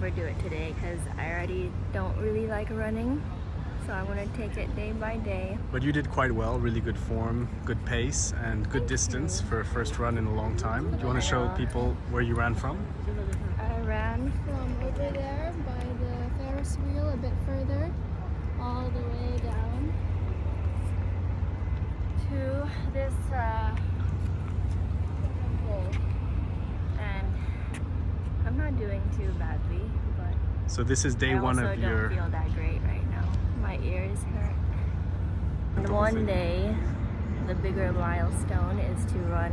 overdo it today because I already don't really like running, so I want to take it day by day. But you did quite well, really good form, good pace and good distance for a first run in a long time. Do you want to show people where you ran from? I ran from over there by the Ferris wheel a bit further, all the way down to this hole. And I'm not doing too badly, but so this is day one of your... I don't feel that great right now. My ears hurt. And one day, the bigger milestone is to run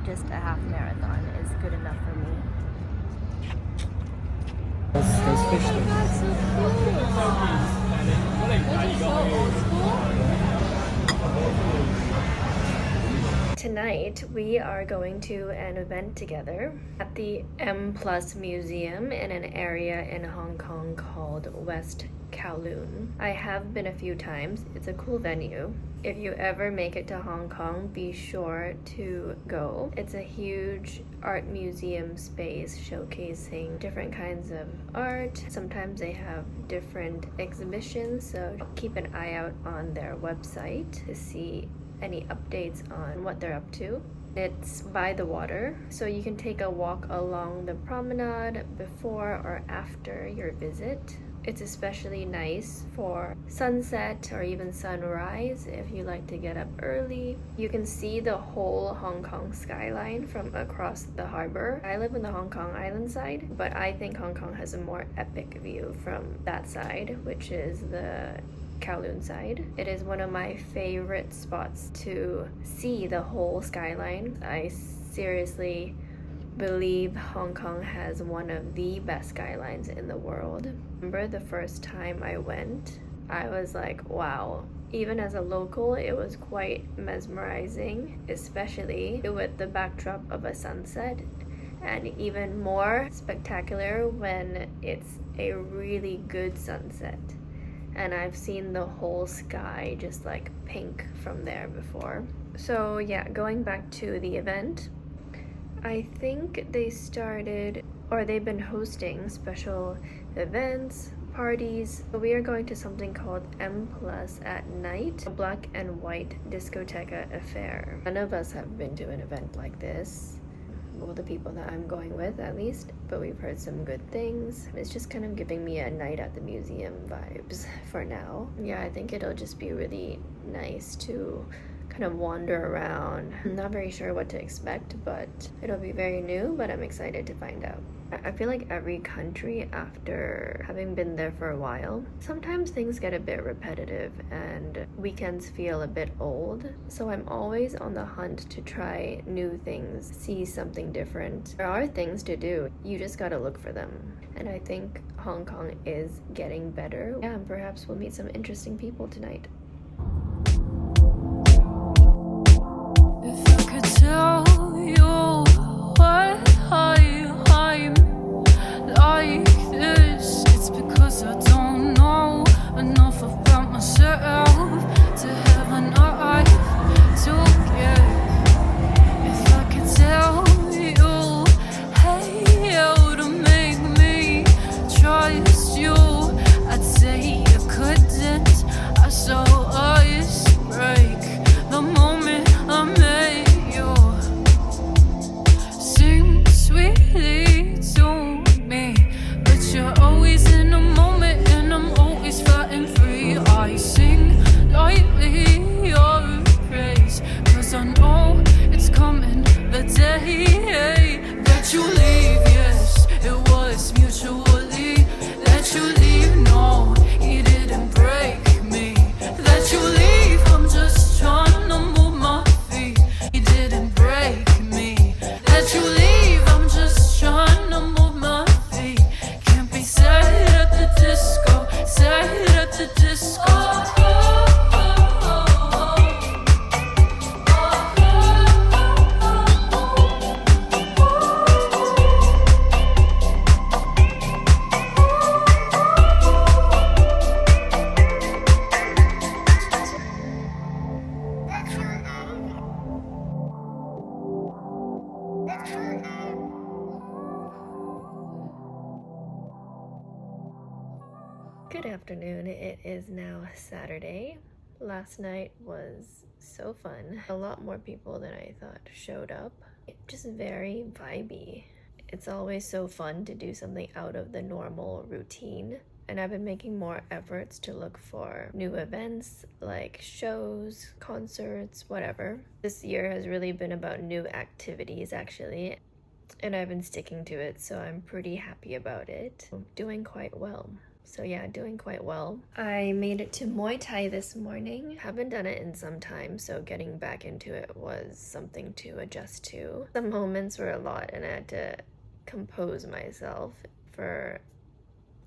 just a half marathon is good enough for me. Those fish things. That's so cool. This is so old school. Tonight we are going to an event together at the M+ Museum in an area in Hong Kong called West Kowloon. I have been a few times. It's a cool venue. If you ever make it to Hong Kong, be sure to go. It's a huge art museum space showcasing different kinds of art. Sometimes they have different exhibitions, so keep an eye out on their website to see any updates on what they're up to. It's by the water, so you can take a walk along the promenade before or after your visit. It's especially nice for sunset or even sunrise if you like to get up early. You can see the whole Hong Kong skyline from across the harbor. I live on the Hong Kong island side, but I think Hong Kong has a more epic view from that side, which is the Kowloon side. It is one of my favorite spots to see the whole skyline. I seriously believe Hong Kong has one of the best skylines in the world. Remember the first time I went, I was like, wow. Even as a local, it was quite mesmerizing, especially with the backdrop of a sunset, and even more spectacular when it's a really good sunset. And I've seen the whole sky just like pink from there before. So yeah, going back to the event, I think they started, or they've been hosting special events, parties. We are going to something called M+ at night, a black and white discoteca affair. None of us have been to an event like this. Well, the people that I'm going with at least, but we've heard some good things. It's just kind of giving me a night at the museum vibes for now. Yeah, I think it'll just be really nice to kind of wander around. I'm not very sure what to expect, but it'll be very new, but I'm excited to find out. I feel like every country, after having been there for a while, sometimes things get a bit repetitive and weekends feel a bit old. So I'm always on the hunt to try new things, see something different. There are things to do, you just gotta look for them. And I think Hong Kong is getting better. Yeah, and perhaps we'll meet some interesting people tonight. If I could tell you what I'm like this, it's because I don't know enough about myself to have an eye to give. If I could tell you, hey, how to make me trust you, I'd say you couldn't. I saw us break the moment I met you. Sing sweetly to me, but you're always in a moment and I'm always fighting free. I sing lightly your praise, cause I know it's coming the day that you leave. Yes, it was mutually that you leave. No, you didn't break me, that disco, set at the disco. Good afternoon. It is now Saturday. Last night was so fun. A lot more people than I thought showed up. Just very vibey. It's always so fun to do something out of the normal routine. And I've been making more efforts to look for new events like shows, concerts, whatever. This year has really been about new activities actually. And I've been sticking to it, so I'm pretty happy about it. I'm doing quite well. So yeah, doing quite well. I made it to Muay Thai this morning. Haven't done it in some time, so getting back into it was something to adjust to. Some moments were a lot and I had to compose myself for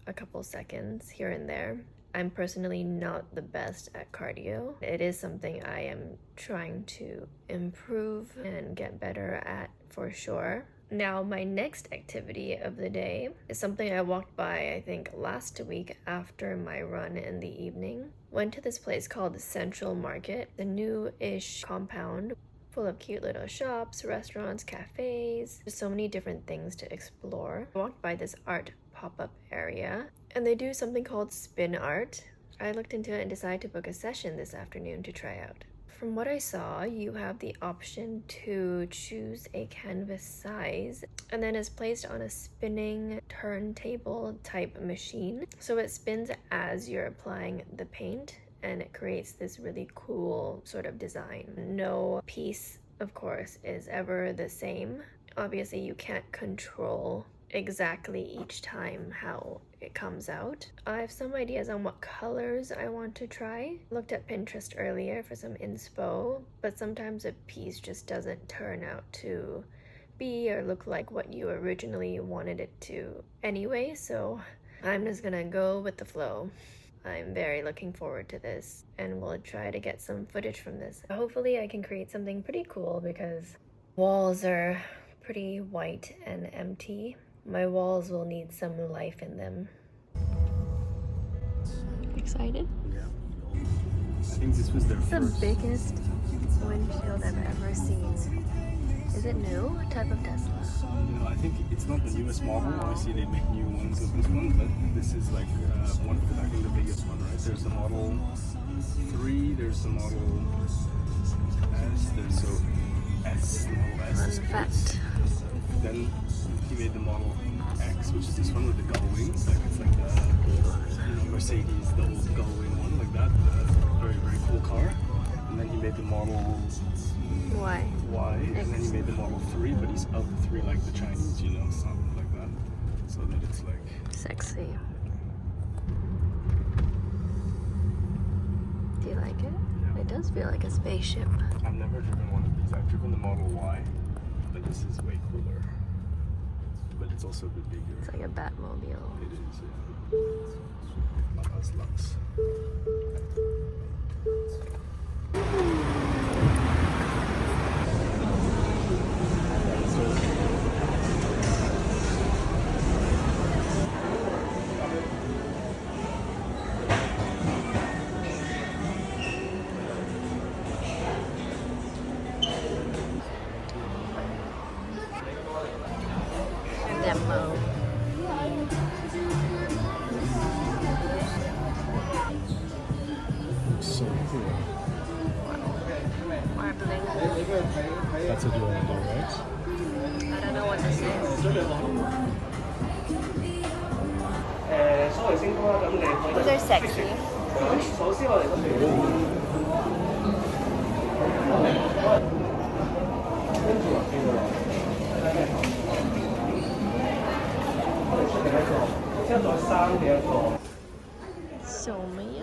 a couple seconds here and there. I'm personally not the best at cardio. It is something I am trying to improve and get better at for sure. Now, my next activity of the day is something I walked by, I think, last week after my run in the evening. Went to this place called Central Market, the new-ish compound full of cute little shops, restaurants, cafes. There's so many different things to explore. I walked by this art pop-up area, and they do something called spin art. I looked into it and decided to book a session this afternoon to try out. From what I saw, you have the option to choose a canvas size and then it's placed on a spinning turntable type machine. So it spins as you're applying the paint and it creates this really cool sort of design. No piece, of course, is ever the same. Obviously, you can't control exactly each time how it comes out. I have some ideas on what colors I want to try. Looked at Pinterest earlier for some inspo, but sometimes a piece just doesn't turn out to be or look like what you originally wanted it to anyway, so I'm just gonna go with the flow. I'm very looking forward to this and we'll try to get some footage from this. Hopefully I can create something pretty cool because walls are pretty white and empty. My walls will need some life in them. Excited? Yeah. I think this was their first. The biggest windshield I've ever seen. Is it new? What type of Tesla? No, I think it's not the newest model. Obviously, they make new ones of this one, but this is like one of the, I think, the biggest one, right? There's the Model 3, there's the Model S, there's the S, the Model S. Fun fact. Then he made the Model X, which is this one with the gull wings. Like it's like the Mercedes, the old gull wing one, like that. Very, very cool car. And then he made the Model Y. And then he made the Model 3, but he's of the 3 like the Chinese, you know, something like that. So that it's like Sexy. Do you like it? Yeah. It does feel like a spaceship. I've never driven one of these. I've driven the Model Y, but this is way cooler. But it's also a bit bigger. It's like a Batmobile. It is, yeah. Lux, Lux. Demo. So cool. Marbling. That's what you want to do, right? I don't know what this is. These are sexy. So many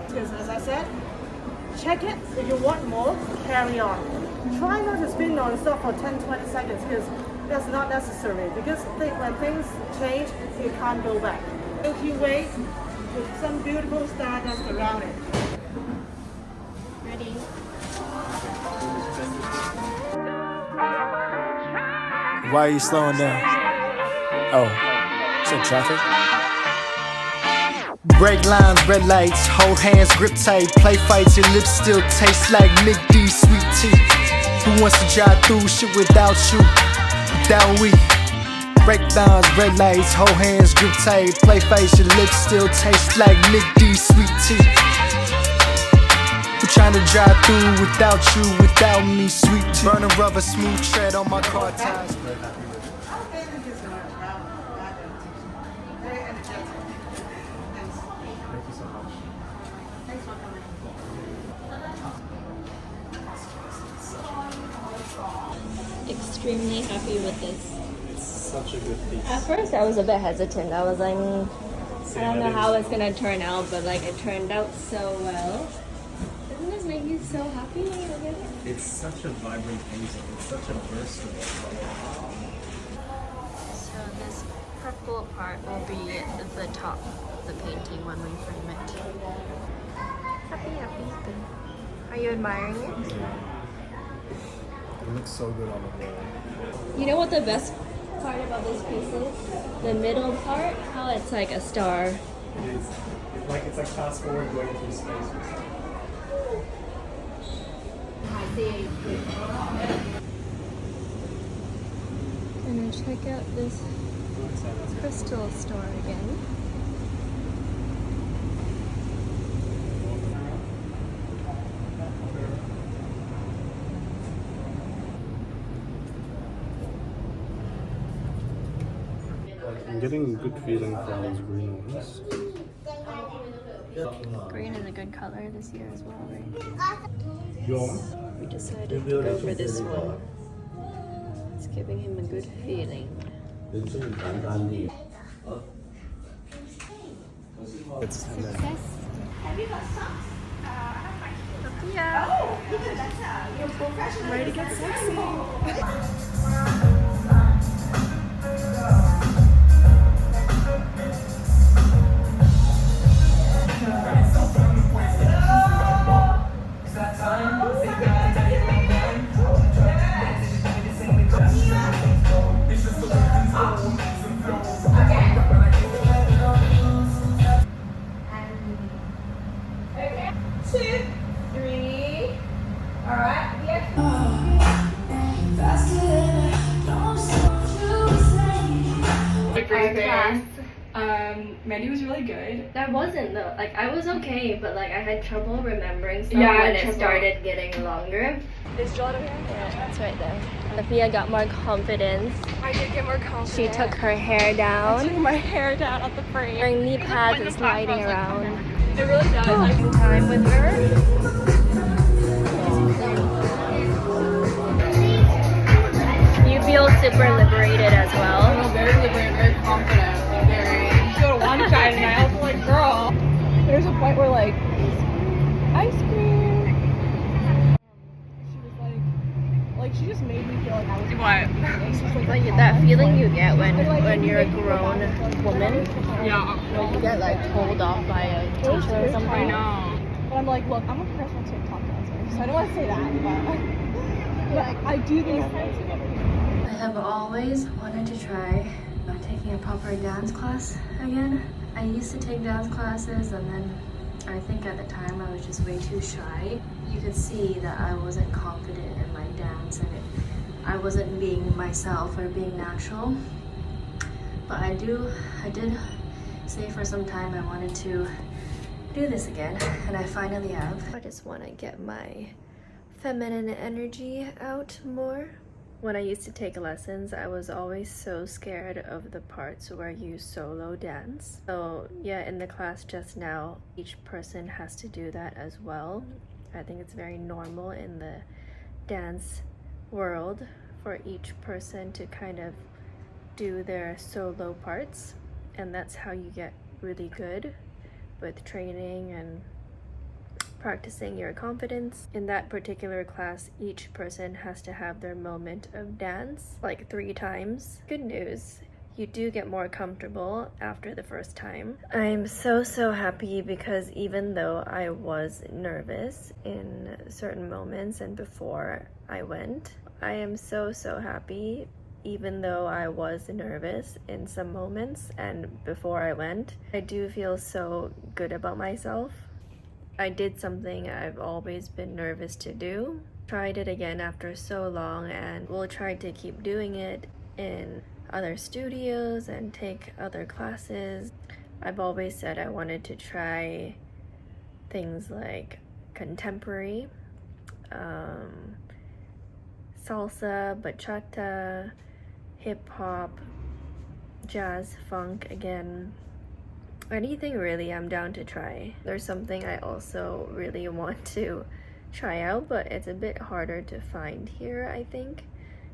Because as I said, check it. If you want more, carry on. Try not to spin non-stop for 10-20 seconds because That's not necessary because when things change, you can't go back. Milky Way with some beautiful stardust around it. Ready? Why are you slowing down? Oh, is that traffic? Break lines, red lights, hold hands, grip tight, play fights, your lips still taste like Nick D, sweet tea. Who wants to drive through shit without you, without we? Break lines, red lights, hold hands, grip tight, play fights, your lips still taste like Nick D, sweet tea. Who trying to drive through without you, without me, sweet tea. Burning rubber, smooth tread on my car tires. Extremely happy with this. Such a good piece. At first I was a bit hesitant. I was like, I don't know how it's gonna turn out, but like it turned out so well. Doesn't this make you so happy when you look at it? It's such a vibrant painting. It's such a versatile color. So this purple part will be the top of the painting when we frame it. Happy, happy. Are you admiring it? It looks so good on the wall. You know what the best part about this piece is? The middle part, how it's like a star. It is. It's like fast forward going through space. And then check out this crystal star again. I'm getting a good feeling from those green ones. Green is a good color this year as well, right? Your We decided to go for this one. It's giving him a good feeling. it's Success. Ready to get sexy. Mandy was really good. That wasn't though. Like I was okay, but like I had trouble remembering stuff Yeah, I when had it trouble. started getting longer. Is Joletta here? Yeah, it's right there. Sophia got more confidence. I did get more confident. She took her hair I down. took my hair down at the frame. Wearing knee pads and sliding around. It really does. I can Time with her. You feel super liberated as well. feel very liberated, very confident, very. Go to one side and I was like, girl. There's a point where like, ice cream. She was like she just made me feel like I was. What? Like that feeling you get when you're a grown woman. Yeah. When you get like told off by a teacher or something. I know. But I'm like, look, I'm a professional TikTok dancer, so I don't want to say that, but I do these things. I have always wanted to try taking a proper dance class again. I used to take dance classes and then I think at the time I was just way too shy. You could see that I wasn't confident in my dance and I wasn't being myself or being natural. But I did say for some time I wanted to do this again and I finally have. I just want to get my feminine energy out more. When I used to take lessons, I was always so scared of the parts where you solo dance. So yeah, in the class just now, each person has to do that as well. I think it's very normal in the dance world for each person to kind of do their solo parts. And that's how you get really good with training and practicing your confidence. In that particular class, each person has to have their moment of dance like 3 times. Good news, you do get more comfortable after the first time. I'm so happy because even though I was nervous in certain moments and before I went, I am so happy even though I was nervous in some moments and before I went. I do feel so good about myself. I did something I've always been nervous to do. Tried it again after so long, and will try to keep doing it in other studios and take other classes. I've always said I wanted to try things like contemporary, salsa, bachata, hip-hop, jazz, funk again. Anything really I'm down to try. There's something I also really want to try out, but it's a bit harder to find here, I think.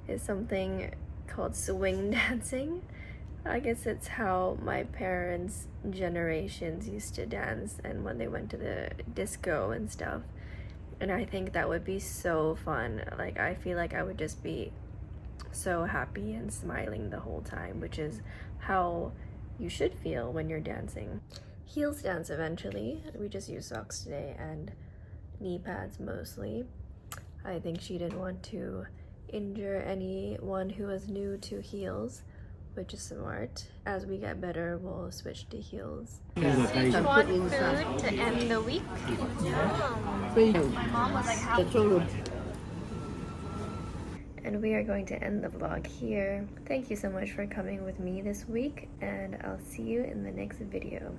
It's something called swing dancing. I guess it's how my parents' generations used to dance and when they went to the disco and stuff. And I think that would be so fun. Like, I feel like I would just be so happy and smiling the whole time, which is how you should feel when you're dancing. Heels dance eventually. We just used socks today and knee pads mostly. I think she didn't want to injure anyone who was new to heels, which is smart. As we get better, we'll switch to heels. Sichuan food to end the week. My mom was like, how? And we are going to end the vlog here. Thank you so much for coming with me this week, and I'll see you in the next video.